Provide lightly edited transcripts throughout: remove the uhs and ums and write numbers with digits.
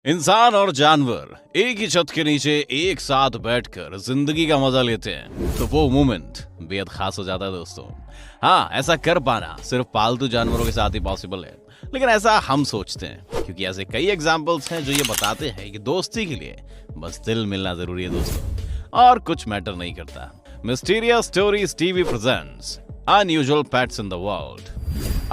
इंसान और जानवर एक ही छत के नीचे एक साथ बैठकर जिंदगी का मजा लेते हैं तो वो मोमेंट बेहद खास हो जाता है दोस्तों। हाँ, ऐसा कर पाना सिर्फ पालतू जानवरों के साथ ही पॉसिबल है, लेकिन ऐसा हम सोचते हैं क्योंकि ऐसे कई एग्जाम्पल्स हैं जो ये बताते हैं कि दोस्ती के लिए बस दिल मिलना जरूरी है दोस्तों, और कुछ मैटर नहीं करता। Mysterious stories TV presents unusual pets in the world.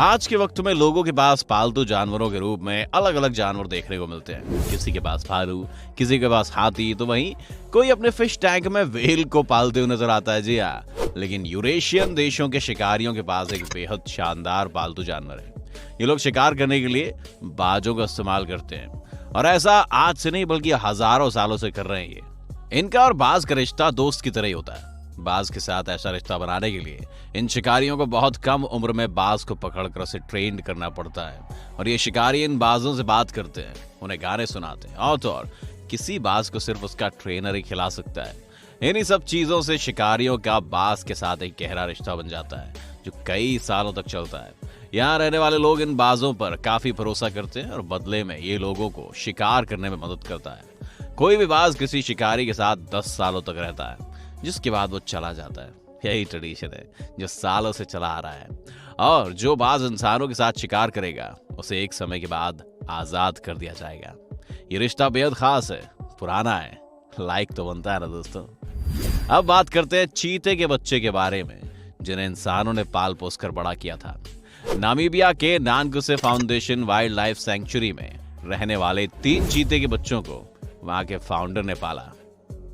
आज के वक्त में लोगों के पास पालतू जानवरों के रूप में अलग अलग जानवर देखने को मिलते हैं। किसी के पास भालू, किसी के पास हाथी, तो वहीं कोई अपने फिश टैंक में व्हेल को पालते हुए नजर आता है। जी हाँ, लेकिन यूरेशियन देशों के शिकारियों के पास एक बेहद शानदार पालतू जानवर है। ये लोग शिकार करने के लिए बाजों का इस्तेमाल करते हैं, और ऐसा आज से नहीं बल्कि हजारों सालों से कर रहे हैं। ये इनका और बाज का रिश्ता दोस्त की तरह ही होता है। बाज के साथ ऐसा रिश्ता बनाने के लिए इन शिकारियों को बहुत कम उम्र में बाज को पकड़कर उसे ट्रेन करना पड़ता है, और ये शिकारी इन बाजों से बात करते हैं, उन्हें गाने सुनाते हैं, और किसी बाज को सिर्फ उसका ट्रेनर ही खिला सकता है। इन्हीं सब चीजों से शिकारियों का बाज के साथ एक गहरा रिश्ता बन जाता है जो कई सालों तक चलता है। यहाँ रहने वाले लोग इन बाजों पर काफी भरोसा करते हैं, और बदले में ये लोगों को शिकार करने में मदद करता है। कोई भी बाज किसी शिकारी के साथ 10 सालों तक रहता है, जिसके बाद वो चला जाता है। यही ट्रेडिशन है जो सालों से चला आ रहा है, और जो बाज इंसानों के साथ शिकार करेगा उसे एक समय के बाद आजाद कर दिया जाएगा। ये रिश्ता बेहद खास है, पुराना है, लाइक तो बनता है ना दोस्तों। अब बात करते हैं चीते के बच्चे के बारे में, जिन्हें इंसानों ने पाल पोस कर बड़ा किया था। नामीबिया के नानकुसे फाउंडेशन वाइल्ड लाइफ सेंचुरी में रहने वाले 3 चीते के बच्चों को वहां के फाउंडर ने पाला।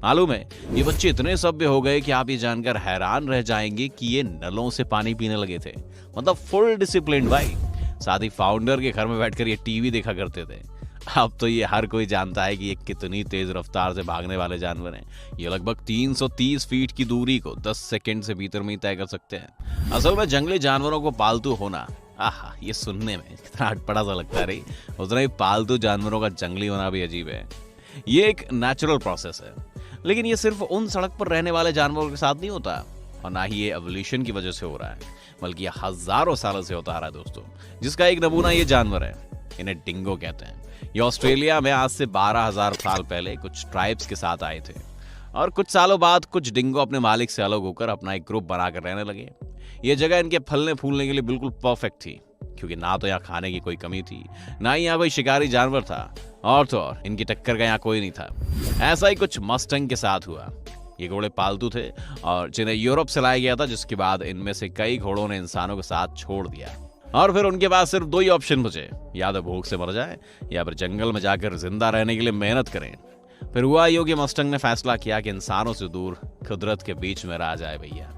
मालूम है, ये बच्चे इतने सभ्य हो गए कि आप ये जानकर हैरान रह जाएंगे कि ये नलों से पानी पीने लगे थे। मतलब फुल डिसिप्लिन भाई। साथ ही फाउंडर के घर में बैठकर ये टीवी देखा करते थे। अब तो ये हर कोई जानता है कि ये कितनी तेज रफ्तार से भागने वाले जानवर हैं। ये लगभग 330 फीट की दूरी को 10 सेकंड से भीतर में ही तय कर सकते हैं। असल में जंगली जानवरों को पालतू होना, आहा, ये सुनने में कितना अटपटा सा लगता है रे, उतना ही पालतू जानवरों का जंगली होना भी अजीब है। ये एक नेचुरल प्रोसेस है, लेकिन ये सिर्फ उन सड़क पर रहने वाले जानवरों के साथ नहीं होता, और ना ही ये एवोल्यूशन की वजह से हो रहा है, बल्कि ये हजारों सालों से होता आ रहा है दोस्तों। जिसका एक नमूना ये जानवर है, इन्हें डिंगो कहते हैं। ये ऑस्ट्रेलिया में आज से 12,000 साल पहले कुछ ट्राइब्स के साथ आए थे, और कुछ सालों बाद कुछ डिंगो अपने मालिक से अलग होकर अपना एक ग्रुप बनाकर रहने लगे। ये जगह इनके फलने फूलने के लिए बिल्कुल परफेक्ट थी, क्योंकि ना तो यहाँ खाने की कोई कमी थी, ना ही यहाँ कोई शिकारी जानवर था, और इनकी टक्कर का यहाँ कोई नहीं था। ऐसा ही कुछ मस्टंग के साथ हुआ। ये घोड़े पालतू थे और जिन्हें यूरोप से लाया गया था, जिसके बाद इनमें से कई घोड़ों ने इंसानों के साथ छोड़ दिया, और फिर उनके पास सिर्फ 2 ही ऑप्शन बचे, या तो भूख से मर जाए या फिर जंगल में जाकर जिंदा रहने के लिए मेहनत करें। फिर हुआ यूं कि मस्टंग ने फैसला किया कि इंसानों से दूर कुदरत के बीच में रह जाए। भैया,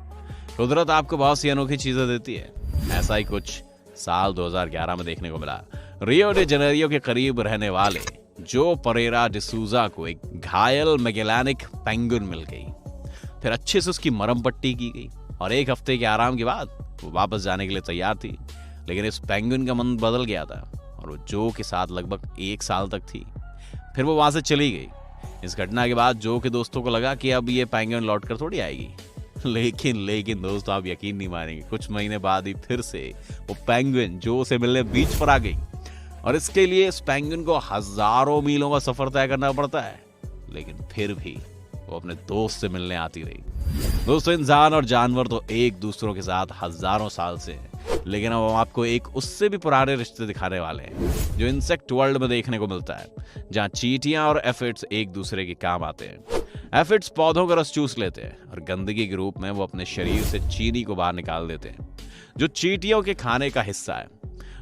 कुदरत आपको बहुत सी अनोखी चीजें देती है। ऐसा ही कुछ साल 2011 में देखने को मिला। रियो डे जनेरियो के करीब रहने वाले जो परेरा डिसूजा को एक घायल मैगेलानिक पेंगुइन मिल गई। फिर अच्छे से उसकी मरहम पट्टी की गई, और 1 हफ्ते के आराम के बाद वो वापस जाने के लिए तैयार थी। लेकिन इस पेंगुइन का मन बदल गया था, और वो जो के साथ लगभग 1 साल तक थी। फिर वो वहां से चली गई। इस घटना के बाद जो के दोस्तों को लगा कि अब ये पेंगुइन लौट कर थोड़ी आएगी। लेकिन दोस्तों, आप यकीन नहीं मानेंगे, कुछ महीने बाद ही फिर से वो पेंगुइन जो से मिलने बीच पर आ गई, और इसके लिए इस पेंगुइन को हजारों मीलों का सफर तय करना पड़ता है। लेकिन फिर भी वो अपने दोस्त से मिलने आती रही। दोस्तों, इंसान और जानवर तो एक दूसरों के साथ हजारों साल से हैं, लेकिन अब हम आपको एक उससे भी पुराने रिश्ते दिखाने वाले हैं जो इंसेक्ट वर्ल्ड में देखने को मिलता है, जहाँ चींटियां और एफिड्स एक दूसरे के काम आते हैं। एफिड्स पौधों का रस चूस लेते हैं, और गंदगी के रूप में वो अपने शरीर से चीनी को बाहर निकाल देते हैं, जो चींटियों के खाने का हिस्सा है।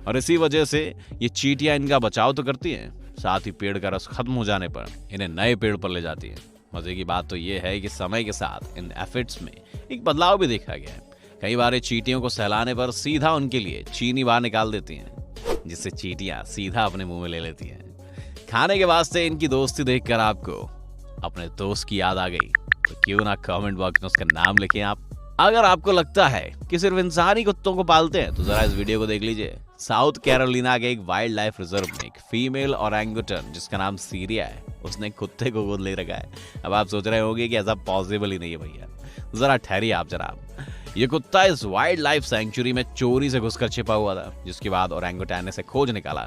और इसी वजह से ये चींटियां इनका बचाव तो करती हैं, साथ ही पेड़ का रस खत्म हो जाने पर इन्हें नए पेड़ पर ले जाती हैं। मजे की बात तो ये है कि समय के साथ इन एफिड्स में एक बदलाव भी देखा गया है। कई बार ये चींटियों को सहलाने पर सीधा उनके लिए चीनी बाहर निकाल देती हैं, जिससे चींटियां सीधा अपने मुंह में ले लेती हैं। खाने के वास्ते इनकी दोस्ती देखकर आपको अपने दोस्त की याद आ गई, तो क्यों ना कमेंट बॉक्स में उसका नाम लिखें आप। अगर आपको लगता है कि सिर्फ इंसान ही कुत्तों को पालते हैं, तो जरा इस वीडियो को देख लीजिए। साउथ कैरोलिना के एक वाइल्ड लाइफ रिजर्व में एक फीमेल ओरंगुटन जिसका नाम सीरिया है, उसने कुत्ते को गोद ले रखा है। अब आप सोच रहे होंगे कि ऐसा पॉसिबल ही नहीं है भैया, जरा ठहरिए आप जनाब। ये कुत्ता इस वाइल्ड लाइफ सेंचुरी में चोरी से घुसकर छिपा हुआ था, जिसके बाद ओरंगुटान ने इसे खोज निकाला।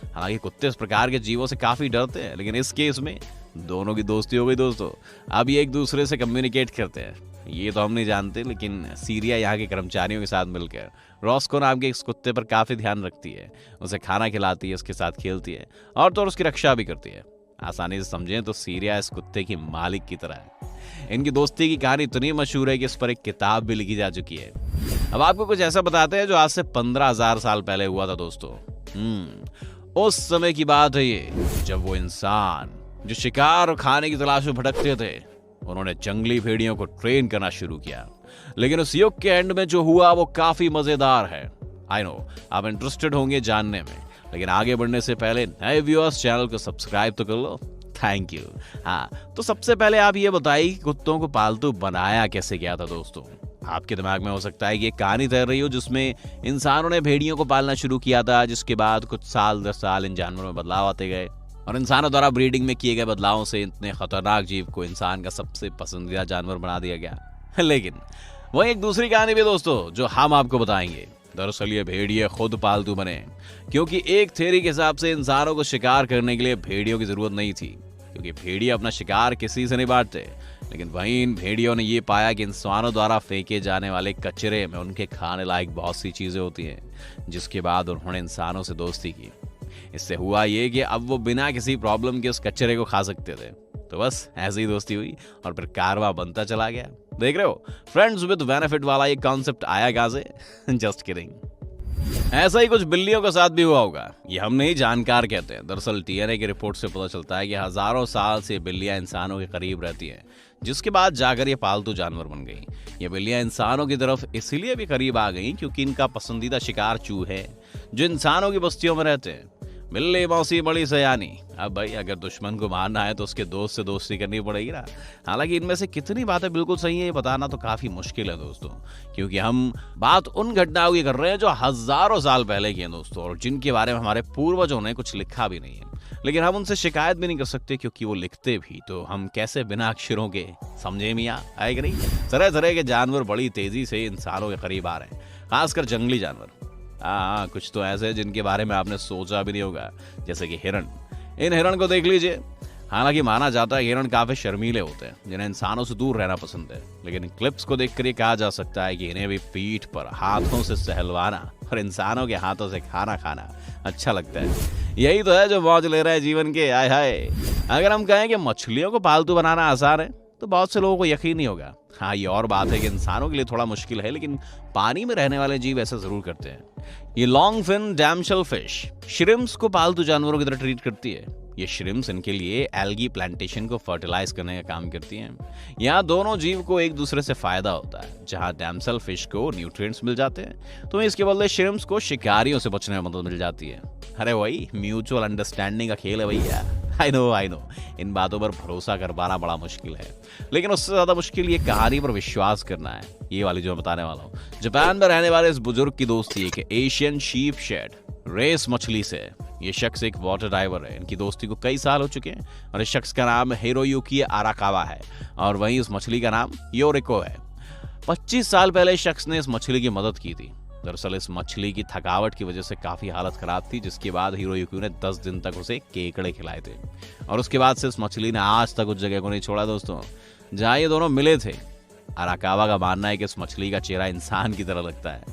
हालांकि कुत्ते इस प्रकार के जीवों से काफी डरते हैं, लेकिन इस केस में दोनों की दोस्ती हो गई दोस्तों। अब ये एक दूसरे से कम्युनिकेट करते हैं। ये तो हम नहीं जानते, लेकिन सीरिया यहाँ के कर्मचारियों के साथ मिलकर रॉस्को नाम के इस कुत्ते पर काफी ध्यान रखती है। उसे खाना खिलाती है, उसके साथ खेलती है और तो उसकी रक्षा भी करती है। आसानी से समझें तो सीरिया इस कुत्ते की मालिक की तरह है। इनकी दोस्ती की कहानी इतनी मशहूर है कि इस पर एक किताब भी लिखी जा चुकी है। अब आपको कुछ ऐसा बताते हैं जो आज से 15,000 साल पहले हुआ था दोस्तों। उस समय की बात है ये, जब वो इंसान जो शिकार और खाने की तलाश में भटकते थे, उन्होंने जंगली भेड़ियों को ट्रेन करना शुरू किया। लेकिन उस युग के एंड में जो हुआ वो काफी मजेदार है। आई नो आप इंटरेस्टेड होंगे जानने में, लेकिन आगे बढ़ने से पहले नए व्यूअर्स चैनल को सब्सक्राइब तो कर लो। Thank you. हाँ, तो सबसे पहले आप ये बताइए कि कुत्तों को पालतू बनाया कैसे गया था दोस्तों। आपके दिमाग में हो सकता है कि एक कहानी तैर रही हो जिसमें इंसानों ने भेड़ियों को पालना शुरू किया था, जिसके बाद कुछ साल 10 साल इन जानवरों में बदलाव आते गए और इंसानों द्वारा ब्रीडिंग में किए गए बदलावों से इतने खतरनाक जीव को इंसान का सबसे पसंदीदा जानवर बना दिया गया। लेकिन वही एक दूसरी कहानी भी दोस्तों जो हम आपको बताएंगे। दरअसल ये भेड़िए खुद पालतू बने, क्योंकि एक थ्योरी के हिसाब से इंसानों को शिकार करने के लिए भेड़ियों की जरूरत नहीं थी, क्योंकि भेड़िए अपना शिकार किसी से नहीं बांटते। लेकिन वहीं इन भेड़ियों ने ये पाया कि इंसानों द्वारा फेंके जाने वाले कचरे में उनके खाने लायक बहुत सी चीजें होती हैं, जिसके बाद उन्होंने इंसानों से दोस्ती की। इससे हुआ ये कि अब वो बिना किसी प्रॉब्लम के उस कचरे को खा सकते थे। तो बस ऐसी ही दोस्ती हुई और फिर कारवा बनता चला गया। देख रहे हो फ्रेंड्स विद बेनिफिट वाला ये कॉन्सेप्ट आया कहां से? Just kidding. ऐसा ही कुछ बिल्लियों के साथ भी हुआ होगा। ये हम नहीं जानकार कहते हैं। दरअसल डीएनए की रिपोर्ट से पता चलता है कि हजारों साल से बिल्लियां इंसानों के करीब रहती हैं, जिसके बाद जाकर ये पालतू जानवर बन गई। ये बिल्लियां इंसानों की तरफ इसलिए भी करीब आ गई क्योंकि इनका पसंदीदा शिकार चूहे हैं, जो इंसानों की बस्तियों में रहते हैं। बिल्ली मौसी बड़ी सयानी। अब भाई अगर दुश्मन को मारना है तो उसके दोस्त से दोस्ती करनी पड़ेगी ना। हालांकि इनमें से कितनी बातें बिल्कुल सही है ये बताना तो काफी मुश्किल है दोस्तों, क्योंकि हम बात उन घटनाओं की कर रहे हैं जो हजारों साल पहले की हैं दोस्तों, और जिनके बारे में हमारे पूर्वजों ने कुछ लिखा भी नहीं है। लेकिन हम उनसे शिकायत भी नहीं कर सकते, क्योंकि वो लिखते भी तो हम कैसे बिना अक्षरों के, समझे मियां आएगा नहीं। तरह तरह के जानवर बड़ी तेजी से इंसानों के करीब आ रहे हैं, खासकर जंगली जानवर। हाँ, कुछ तो ऐसे हैं जिनके बारे में आपने सोचा भी नहीं होगा, जैसे कि हिरण। इन हिरण को देख लीजिए। हालांकि माना जाता है हिरण काफी शर्मीले होते हैं, जिन्हें इंसानों से दूर रहना पसंद है। लेकिन क्लिप्स को देखकर ये कहा जा सकता है कि इन्हें भी पीठ पर हाथों से सहलवाना और इंसानों के हाथों से खाना खाना अच्छा लगता है। यही तो है जो मौज ले रहा है जीवन के। आय हाय। अगर हम कहें कि मछलियों को पालतू बनाना आसान है तो बहुत से लोगों को यकीन नहीं होगा। हाँ, ये और बात है कि इंसानों के लिए थोड़ा मुश्किल है, लेकिन पानी में रहने वाले जीव ऐसा जरूर करते हैं। ये लॉन्ग फिन डैमशेल फिश श्रिम्प्स को पालतू जानवरों की तरह ट्रीट करती है। ये श्रिम्प्स इनके लिए एल्गी प्लांटेशन को फर्टिलाइज करने का काम करती हैं। यहाँ दोनों जीव को एक दूसरे से फायदा होता है। जहाँ डैमसेल फिश को न्यूट्रिएंट्स मिल जाते हैं तो इसके बदले श्रिम्प्स को शिकारियों से बचने में मदद मिल जाती है। अरे वही म्यूचुअल अंडरस्टैंडिंग का खेल है भैया। आई नो इन बातों पर भरोसा कर पाना बड़ा मुश्किल है, लेकिन उससे ज्यादा मुश्किल ये कहानी पर विश्वास करना है। ये वाली जो मैं बताने वाला हूँ, जापान में रहने वाले इस बुजुर्ग की दोस्ती एक एशियन शीप शेड रेस मछली से। ये शख्स एक वाटर डाइवर है। इनकी दोस्ती को कई साल हो चुके हैं और इस शख्स का नाम हिरोयुकी अराकावा है और वहीं इस मछली का नाम योरिको है। 25 साल पहले इस शख्स ने इस मछली की मदद की थी। दरअसल इस मछली की थकावट की वजह से काफी हालत खराब थी, जिसके बाद हिरोयुकी ने 10 दिन तक उसे केकड़े खिलाए थे और उसके बाद से इस मछली ने आज तक उस जगह को नहीं छोड़ा दोस्तों जहां ये दोनों मिले थे। अराकावा का मानना है कि इस मछली का चेहरा इंसान की तरह लगता है,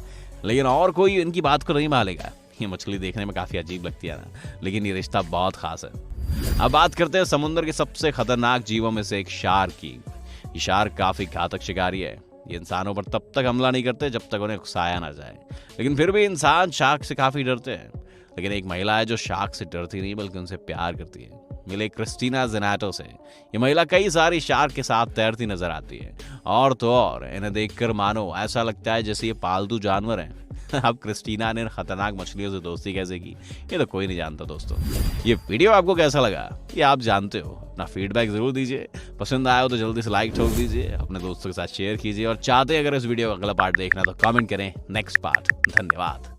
लेकिन और कोई इनकी बात को नहीं मानेगा। ये मछली देखने में काफी अजीब लगती है ना, लेकिन ये रिश्ता बहुत खास है। अब बात करते हैं समुद्र के सबसे खतरनाक जीवों में से एक शार्क की। ये शार्क काफी घातक शिकारी है। ये इंसानों पर तब तक हमला नहीं करते जब तक उन्हें उकसाया ना जाए, लेकिन फिर भी इंसान शार्क से काफी डरते हैं। लेकिन एक महिला है जो शार्क से डरती नहीं बल्कि उनसे प्यार करती है। मिले क्रिस्टीना जेनाटो से। ये महिला कई सारी शार्क के साथ तैरती नजर आती है और तो और इन्हें देखकर मानो ऐसा लगता है जैसे ये पालतू जानवर हैं। अब क्रिस्टीना ने खतरनाक मछलियों से दोस्ती कैसे की, ये तो कोई नहीं जानता दोस्तों। ये वीडियो आपको कैसा लगा ये आप जानते हो। अपना फीडबैक जरूर दीजिए। पसंद आया हो तो जल्दी से लाइक ठोक दीजिए, अपने दोस्तों के साथ शेयर कीजिए और चाहते अगर इस वीडियो का अगला पार्ट देखना तो कमेंट करें नेक्स्ट पार्ट। धन्यवाद।